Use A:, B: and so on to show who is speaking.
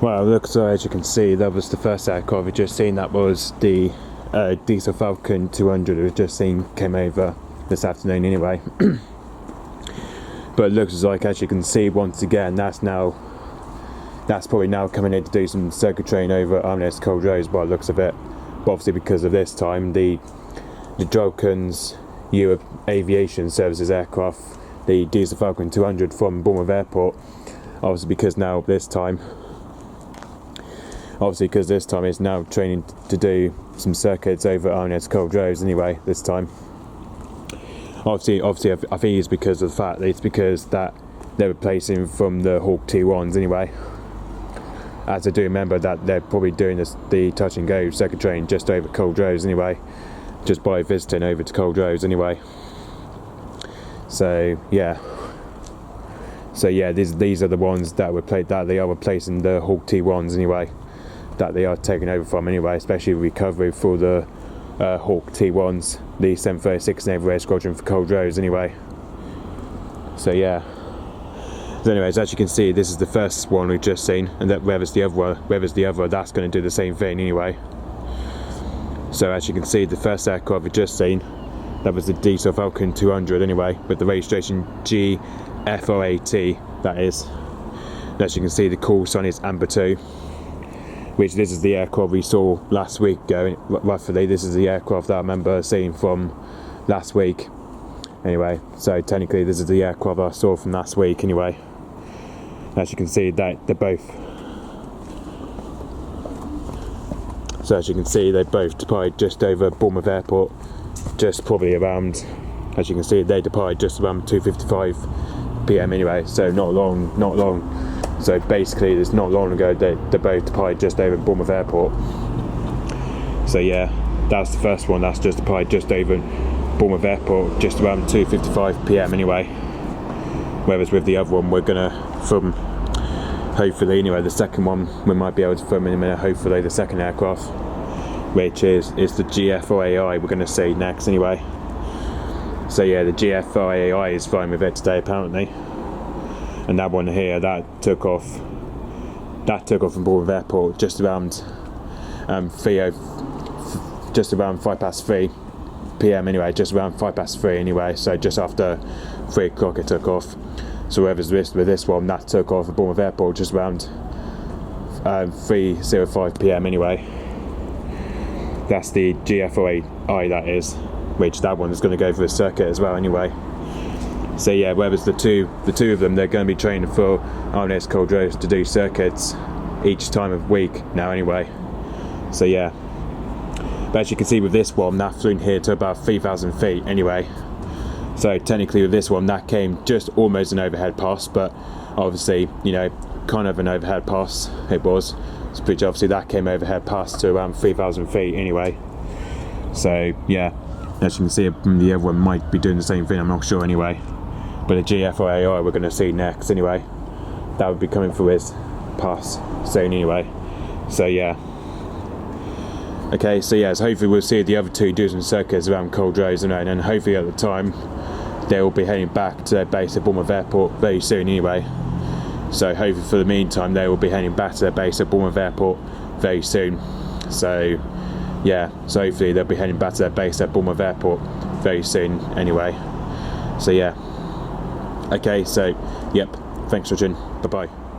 A: Well, look, so as you can see, that was the first aircraft we've just seen. That was the Dassault Falcon 200 we've just seen, came over this afternoon anyway. But it looks like, as you can see, once again, that's probably now coming in to do some circuit training over Armless Cold Rose by the looks of it. But obviously because of this time, the Draken's Europe Aviation Services aircraft, the Dassault Falcon 200 from Bournemouth Airport, obviously because this time it's now training to do some circuits over Armless Cold Rose anyway, this time. Obviously, I think it's because of the fact that it's because that they're replacing from the Hawk T1s anyway. As I do remember that they're probably doing the touch and go circuit training just over Cold Rose anyway, just by visiting over to Cold Rose anyway. So yeah, these are the ones that they are replacing the Hawk T1s anyway, that they are taking over from anyway, especially recovery for the Hawk T1s, the 736 Naval Air Squadron for Cold Rose anyway. So yeah. So anyways, as you can see, this is the first one we've just seen, and that wherever's the other, that's going to do the same thing anyway. So as you can see, the first aircraft we've just seen, that was the Dassault Falcon 200 anyway, with the registration G-FRAT, that is. And as you can see, the call sign is AMBER2, which this is the aircraft we saw last week going, roughly. This is the aircraft that I remember seeing from last week. Anyway, so technically this is the aircraft I saw from last week anyway. As you can see, that they're both. So as you can see, they both departed just over Bournemouth Airport, just probably around. As you can see, they departed just around 2:55 p.m. anyway. So not long. So basically, it's not long ago they both departed just over Bournemouth Airport. So yeah, that's the first one. That's just departed just over Bournemouth Airport, just around 2:55 p.m. anyway. Whereas with the other one, we're gonna from hopefully anyway, the second one we might be able to film in a minute. Hopefully, the second aircraft, which is the G-FRAT, we're gonna see next anyway. So yeah, the G-FRAT is flying with it today apparently, and that one here that took off from Bournemouth Airport just around 3 p.m. anyway, just around 3:05 anyway, so just after 3 o'clock it took off. So whoever's with this one, that took off at Bournemouth Airport just around 3:05 p.m. anyway. That's the G-FRAT, that is, which that one is going to go for a circuit as well anyway. So yeah, whereas the two of them, they're going to be training for Armless Cold Rose to do circuits each time of week now anyway. So yeah. But as you can see with this one, that flew in here to about 3,000 feet anyway. So technically with this one, that came just almost an overhead pass, but obviously, you know, kind of an overhead pass it was. So which obviously that came overhead pass to around 3,000 feet anyway. So yeah, as you can see, the other one might be doing the same thing, I'm not sure anyway. But the G-FRAT we're going to see next anyway. That would be coming through his pass soon anyway. So yeah. Okay, so yes, hopefully we'll see the other two do some circuits around Cold Rose and then hopefully at the time they will be heading back to their base at Bournemouth Airport very soon anyway. So hopefully for the meantime they will be heading back to their base at Bournemouth Airport very soon. So yeah, so hopefully they'll be heading back to their base at Bournemouth Airport very soon anyway. So yeah. Okay, so yep, thanks for watching, bye bye.